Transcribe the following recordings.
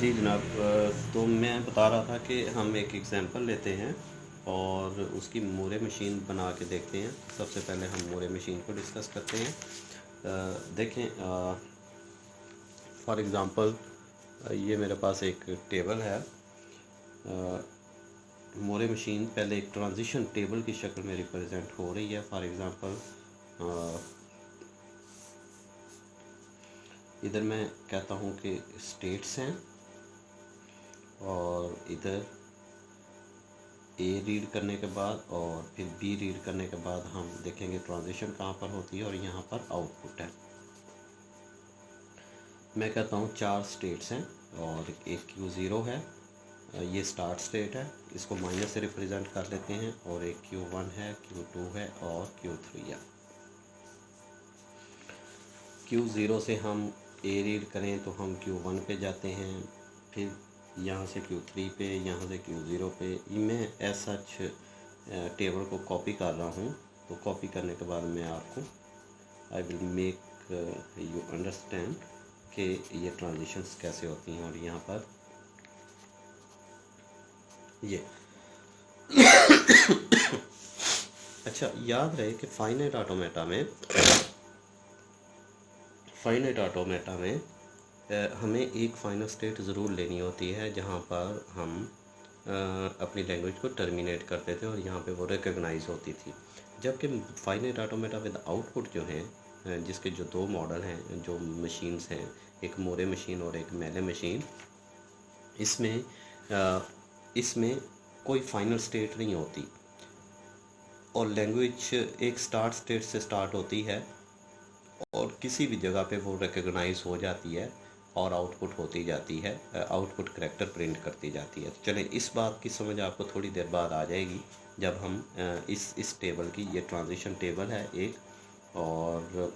जी जनाब, तो मैं बता रहा था कि हम एक एग्ज़ाम्पल लेते हैं और उसकी मोरे मशीन बना के देखते हैं। सबसे पहले हम मोरे मशीन को डिस्कस करते हैं। देखें, फॉर एग्ज़ाम्पल ये मेरे पास एक टेबल है। मोरे मशीन पहले एक ट्रांजिशन टेबल की शक्ल में रिप्रेजेंट हो रही है। फॉर एग्ज़ाम्पल इधर मैं कहता हूँ कि स्टेट्स हैं और इधर ए रीड करने के बाद और फिर बी रीड करने के बाद हम देखेंगे ट्रांजिशन कहाँ पर होती है और यहाँ पर आउटपुट है। मैं कहता हूँ 4 स्टेट्स हैं और एक Q0 है, ये स्टार्ट स्टेट है, इसको माइनस से रिप्रेजेंट कर लेते हैं, और एक Q1 है, Q2 है और Q3 है। Q0 से हम ए रीड करें तो हम Q1 पे जाते हैं, फिर यहाँ से Q3 पे, यहाँ से Q0 पे। मैं एज सच टेबल को कॉपी कर रहा हूँ, तो कॉपी करने के बाद मैं आपको I will make you understand कि ये ट्रांजिशंस कैसे होती हैं। और यहाँ पर ये अच्छा याद रहे कि फाइनाइट ऑटोमेटा में हमें एक फाइनल स्टेट ज़रूर लेनी होती है जहाँ पर हम अपनी लैंग्वेज को टर्मिनेट करते थे और यहाँ पे वो रिकॉग्नाइज होती थी। जबकि फाइनाइट ऑटोमेटा विद आउटपुट जो हैं, जिसके जो 2 मॉडल हैं, जो मशीन्स हैं, एक मोरे मशीन और एक मेले मशीन, इसमें कोई फाइनल स्टेट नहीं होती और लैंग्वेज एक स्टार्ट स्टेट से स्टार्ट होती है और किसी भी जगह पे वो रिकॉग्नाइज हो जाती है और आउटपुट होती जाती है, आउटपुट करैक्टर प्रिंट करती जाती है। चलें, इस बात की समझ आपको थोड़ी देर बाद आ जाएगी जब हम इस टेबल की, ये ट्रांजिशन टेबल है एक, और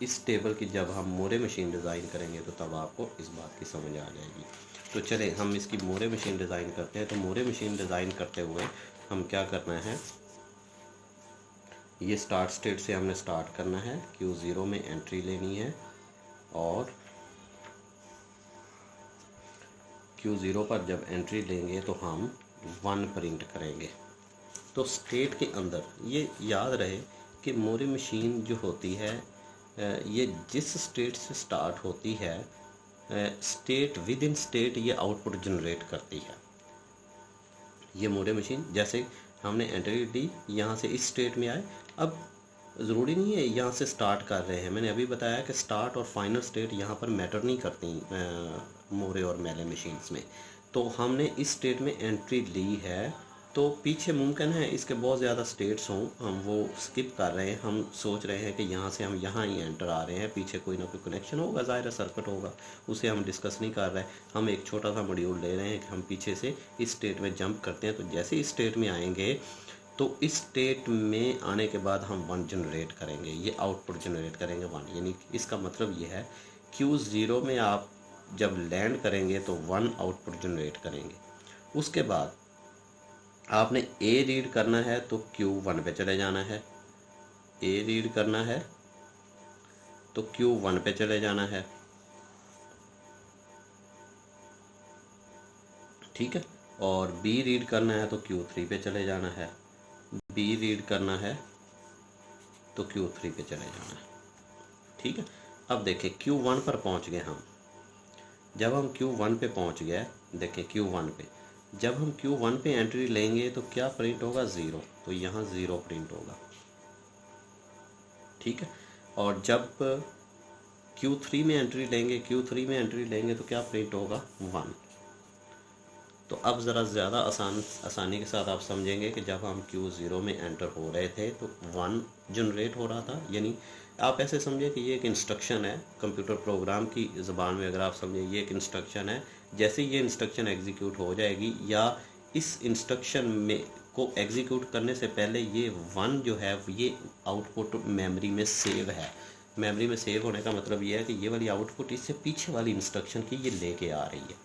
इस टेबल की जब हम मोरे मशीन डिज़ाइन करेंगे तो तब आपको इस बात की समझ आ जाएगी। तो चलें हम इसकी मोरे मशीन डिज़ाइन करते हैं। तो मोरे मशीन डिज़ाइन करते हुए हम क्या करना है, ये स्टार्ट स्टेट से हमने स्टार्ट करना है, Q0 में एंट्री लेनी है और Q0 पर जब एंट्री लेंगे तो हम 1 प्रिंट करेंगे। तो स्टेट के अंदर ये याद रहे कि मोरे मशीन जो होती है, ये जिस स्टेट से स्टार्ट होती है, स्टेट विद इन स्टेट ये आउटपुट जनरेट करती है। ये मोरे मशीन, जैसे हमने एंट्री दी, यहाँ से इस स्टेट में आए। अब ज़रूरी नहीं है यहाँ से स्टार्ट कर रहे हैं, मैंने अभी बताया कि स्टार्ट और फाइनल स्टेट यहाँ पर मैटर नहीं करती मोरे और मेले मशीन्स में। तो हमने इस स्टेट में एंट्री ली है, तो पीछे मुमकिन है इसके बहुत ज़्यादा स्टेट्स हों, हम वो स्किप कर रहे हैं। हम सोच रहे हैं कि यहाँ से हम यहाँ ही एंटर आ रहे हैं, पीछे कोई ना कोई कनेक्शन होगा, ज़ाहिर सर्किट होगा, उसे हम डिस्कस नहीं कर रहे। हम एक छोटा सा मॉड्यूल ले रहे हैं कि हम पीछे से इस स्टेट में जंप करते हैं। तो जैसे इस स्टेट में आएंगे तो इस स्टेट में आने के बाद हम 1 जनरेट करेंगे, ये आउटपुट जनरेट करेंगे 1। यानी इसका मतलब ये है Q0 में आप जब लैंड करेंगे तो 1 आउटपुट जनरेट करेंगे। उसके बाद आपने ए रीड करना है तो Q1 पे चले जाना है, ए रीड करना है तो Q1 पे चले जाना है, ठीक है। और बी रीड करना है तो Q3 पे चले जाना है, बी रीड करना है तो Q3 पे चले जाना है, ठीक है। अब देखें Q1 पर पहुंच गए हम। जब हम Q1 पे पहुंच गए, देखें Q1 पे जब हम Q1 पे एंट्री लेंगे तो क्या प्रिंट होगा, 0। तो यहाँ 0 प्रिंट होगा, ठीक है। और जब Q3 में एंट्री लेंगे तो क्या प्रिंट होगा, 1। तो अब ज़रा ज़्यादा आसानी के साथ आप समझेंगे कि जब हम Q0 में एंटर हो रहे थे तो 1 जनरेट हो रहा था। यानी आप ऐसे समझें कि ये एक इंस्ट्रक्शन है, कंप्यूटर प्रोग्राम की ज़बान में अगर आप समझें ये एक इंस्ट्रक्शन है। जैसे ये इंस्ट्रक्शन एग्जीक्यूट हो जाएगी या इस इंस्ट्रक्शन में को एग्जीक्यूट करने से पहले ये 1 जो है ये आउटपुट मेमोरी में सेव है। मेमोरी में सेव होने का मतलब ये है कि ये वाली आउटपुट इससे पीछे वाली इंस्ट्रक्शन की ये लेके आ रही है।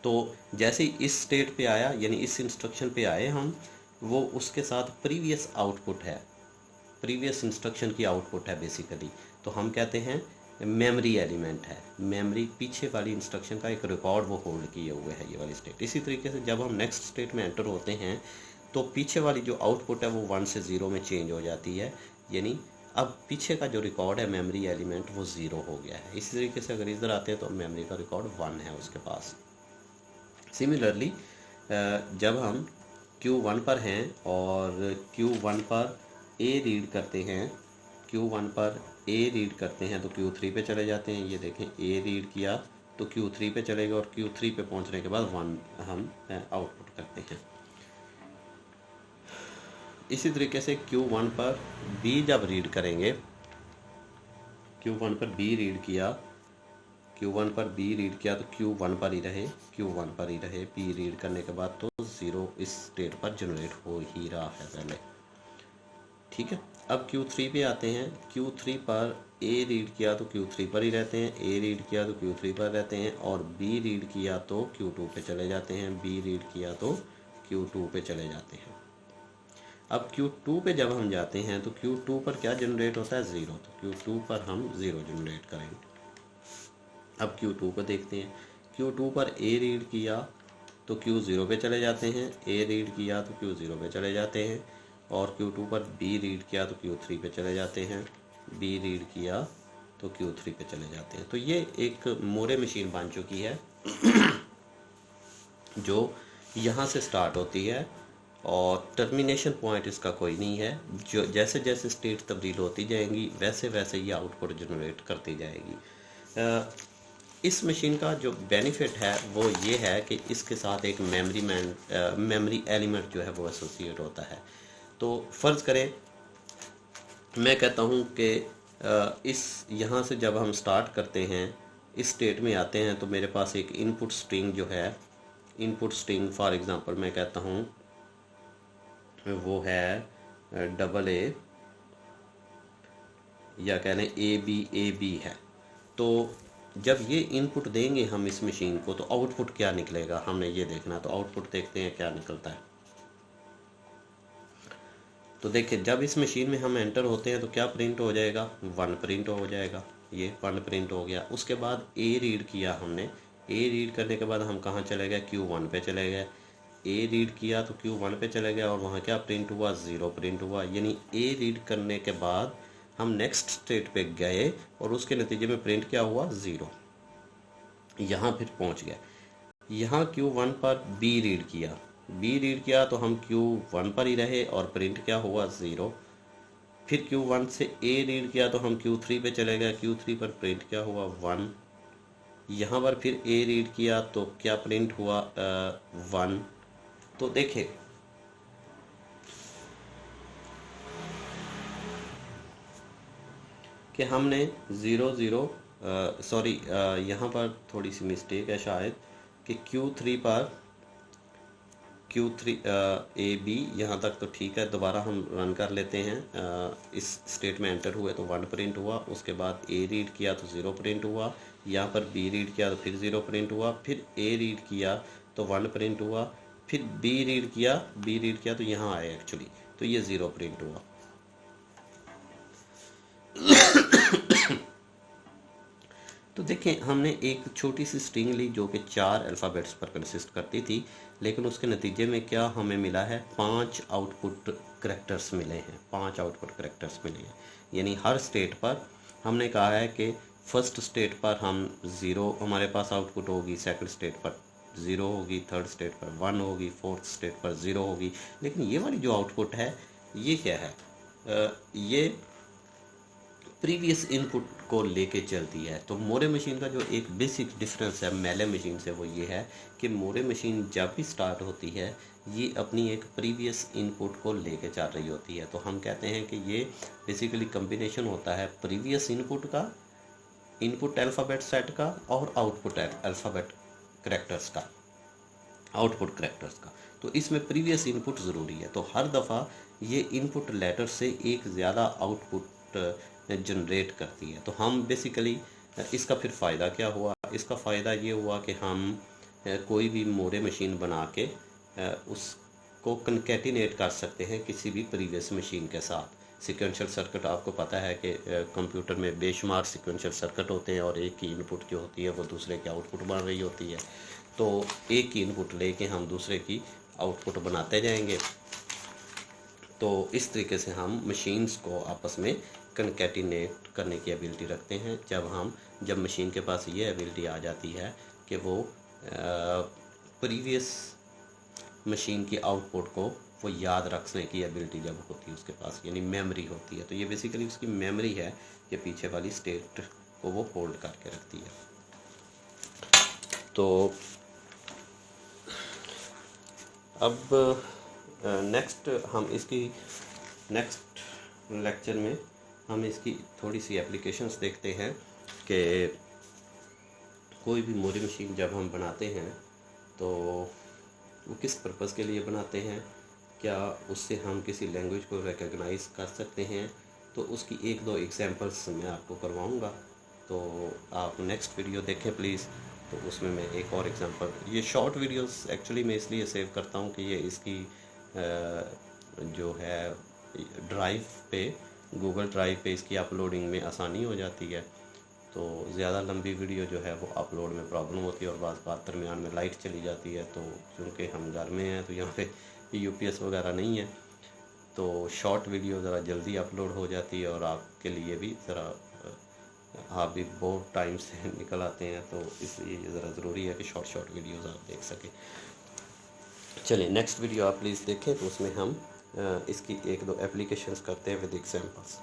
तो जैसे इस स्टेट पे आया, यानी इस इंस्ट्रक्शन पे आए हम, वो उसके साथ प्रीवियस आउटपुट है, प्रीवियस इंस्ट्रक्शन की आउटपुट है बेसिकली। तो हम कहते हैं मेमोरी एलिमेंट है, मेमोरी पीछे वाली इंस्ट्रक्शन का एक रिकॉर्ड वो होल्ड किए हुए है ये वाली स्टेट। इसी तरीके से जब हम नेक्स्ट स्टेट में एंटर होते हैं तो पीछे वाली जो आउटपुट है वो 1 से 0 में चेंज हो जाती है, यानी अब पीछे का जो रिकॉर्ड है मेमोरी एलिमेंट वो 0 हो गया है। इसी तरीके से अगर इधर आते हैं तो मेमोरी का रिकॉर्ड 1 है उसके पास। सिमिलरली जब हम Q1 पर हैं और Q1 पर A रीड करते हैं, Q1 पर A रीड करते हैं तो Q3 पे चले जाते हैं। ये देखें A रीड किया तो Q3 पे चलेगा और Q3 पे पहुंचने के बाद 1 हम आउटपुट करते हैं। इसी तरीके से Q1 पर B जब रीड करेंगे, Q1 पर B रीड किया, Q1 पर B रीड किया तो Q1 पर ही रहे, Q1 पर ही रहे। B रीड करने के बाद तो 0 इस स्टेट पर जनरेट हो ही रहा है पहले, ठीक है। अब Q3 पे आते हैं, Q3 पर A रीड किया तो Q3 पर ही रहते हैं, A रीड किया तो Q3 पर रहते हैं, और B रीड किया तो Q2 पे चले जाते हैं, B रीड किया तो Q2 पे चले जाते हैं। अब Q2 पे जब हम जाते हैं तो Q2 पर क्या जनरेट होता है, 0, तो Q2 पर हम 0 जनरेट करेंगे। अब Q2 को देखते हैं, Q2 पर A रीड किया तो Q0 पे चले जाते हैं, A रीड किया तो Q0 पे चले जाते हैं, और Q2 पर B रीड किया तो Q3 पे चले जाते हैं, B रीड किया तो Q3 पे चले जाते हैं। तो ये एक मोरे मशीन बन चुकी है जो यहाँ से स्टार्ट होती है और टर्मिनेशन पॉइंट इसका कोई नहीं है। जो जैसे जैसे स्टेट तब्दील होती जाएंगी वैसे वैसे ये आउटपुट जनरेट करती जाएगी। इस मशीन का जो बेनिफिट है वो ये है कि इसके साथ एक मेमोरी एलिमेंट जो है वो एसोसिएट होता है। तो फ़र्ज़ करें मैं कहता हूँ कि इस यहाँ से जब हम स्टार्ट करते हैं, इस स्टेट में आते हैं तो मेरे पास एक इनपुट स्ट्रिंग जो है, इनपुट स्ट्रिंग फॉर एग्ज़ाम्पल मैं कहता हूँ वो है AA या कह लें AB है। तो जब ये इनपुट देंगे हम इस मशीन को तो आउटपुट क्या निकलेगा हमने ये देखना। तो आउटपुट देखते हैं क्या निकलता है। तो देखिए जब इस मशीन में हम एंटर होते हैं तो क्या प्रिंट हो जाएगा, 1 प्रिंट हो जाएगा, ये 1 प्रिंट हो गया। उसके बाद A रीड किया हमने, A रीड करने के बाद हम कहाँ चले गए, Q1 पे चले गए। A रीड किया तो Q1 पे चले गए और वहाँ क्या प्रिंट हुआ, 0 प्रिंट हुआ। यानी A रीड करने के बाद हम नेक्स्ट स्टेट पे गए और उसके नतीजे में प्रिंट क्या हुआ, 0। यहाँ फिर पहुँच गए। यहाँ Q1 पर B रीड किया, B रीड किया तो हम Q1 पर ही रहे और प्रिंट क्या हुआ, 0। फिर Q1 से A रीड किया तो हम Q3 पे चले गए, Q3 पर प्रिंट क्या हुआ, 1। यहाँ पर फिर A रीड किया तो क्या प्रिंट हुआ, 1। तो देखें कि हमने 0 0 सॉरी यहाँ पर थोड़ी सी मिस्टेक है शायद कि Q3 पर Q3 AB यहाँ तक तो ठीक है। दोबारा हम रन कर लेते हैं। इस स्टेट में एंटर हुए तो 1 प्रिंट हुआ, उसके बाद A रीड किया तो 0 प्रिंट हुआ, यहाँ पर B रीड किया तो फिर 0 प्रिंट हुआ, फिर A रीड किया तो 1 प्रिंट हुआ, फिर B रीड किया तो यहाँ आए एक्चुअली, तो ये 0 प्रिंट हुआ। तो देखें हमने एक छोटी सी स्ट्रिंग ली जो कि 4 अल्फ़ाबेट्स पर कंसिस्ट करती थी, लेकिन उसके नतीजे में क्या हमें मिला है, 5 आउटपुट करैक्टर्स मिले हैं, 5 आउटपुट करैक्टर्स मिले हैं। यानी हर स्टेट पर हमने कहा है कि फर्स्ट स्टेट पर हम 0 हमारे पास आउटपुट होगी, सेकंड स्टेट पर 0 होगी, थर्ड स्टेट पर 1 होगी, फोर्थ स्टेट पर 0 होगी। लेकिन ये वाली जो आउटपुट है ये क्या है, ये प्रीवियस इनपुट को लेके चलती है। तो मोरे मशीन का जो एक बेसिक डिफरेंस है मेले मशीन से वो ये है कि मोरे मशीन जब भी स्टार्ट होती है ये अपनी एक प्रीवियस इनपुट को लेके चल रही होती है। तो हम कहते हैं कि ये बेसिकली कम्बिनेशन होता है प्रीवियस इनपुट का, इनपुट अल्फ़ाबेट सेट का, और आउटपुट अल्फ़ाबेट करैक्टर्स का, आउटपुट करैक्टर्स का। तो इसमें प्रीवियस इनपुट ज़रूरी है। तो हर दफ़ा ये इनपुट लेटर से एक ज़्यादा आउटपुट जनरेट करती है। तो हम बेसिकली इसका फिर फ़ायदा क्या हुआ, इसका फ़ायदा ये हुआ कि हम कोई भी मोरे मशीन बना के उसको कनकैटिनेट कर सकते हैं किसी भी प्रीवियस मशीन के साथ। सीक्वेंशियल सर्किट आपको पता है कि कंप्यूटर में बेशुमार सीक्वेंशियल सर्किट होते हैं और एक की इनपुट जो होती है वो दूसरे के आउटपुट बन रही होती है। तो एक की इनपुट लेके हम दूसरे की आउटपुट बनाते जाएंगे। तो इस तरीके से हम मशीन्स को आपस में कनकैटिनेट करने की एबिलिटी रखते हैं। जब मशीन के पास ये एबिलिटी आ जाती है कि वो प्रीवियस मशीन की आउटपुट को वो याद रखने की एबिलिटी जब होती है उसके पास, यानी मेमोरी होती है, तो ये बेसिकली उसकी मेमोरी है, ये पीछे वाली स्टेट को वो होल्ड करके रखती है। तो अब नेक्स्ट लेक्चर में हम इसकी थोड़ी सी एप्लीकेशंस देखते हैं कि कोई भी मेमोरी मशीन जब हम बनाते हैं तो वो किस पर्पज़ के लिए बनाते हैं, क्या उससे हम किसी लैंग्वेज को रिकॉग्नाइज कर सकते हैं। तो उसकी एक दो एग्जांपल्स मैं आपको करवाऊंगा, तो आप नेक्स्ट वीडियो देखें प्लीज़। तो उसमें मैं एक और एग्जांपल, ये शॉर्ट वीडियोस एक्चुअली मैं इसलिए सेव करता हूँ कि ये इसकी जो है ड्राइव पे, गूगल ड्राइव पे इसकी अपलोडिंग में आसानी हो जाती है। तो ज़्यादा लंबी वीडियो जो है वो अपलोड में प्रॉब्लम होती है और बात दरमियान में लाइट चली जाती है। तो क्योंकि हम घर में हैं तो यहाँ पे यूपीएस वगैरह नहीं है, तो शॉर्ट वीडियो ज़रा जल्दी अपलोड हो जाती है और आपके लिए भी ज़रा, आप भी बहुत टाइम से निकल आते हैं, तो इसलिए ज़रा ज़रूरी है कि शॉर्ट वीडियोज़ आप देख सकें। चलिए नेक्स्ट वीडियो आप प्लीज़ देखें, तो उसमें हम इसकी एक दो एप्लीकेशंस करते हैं विद एग्जांपल्स।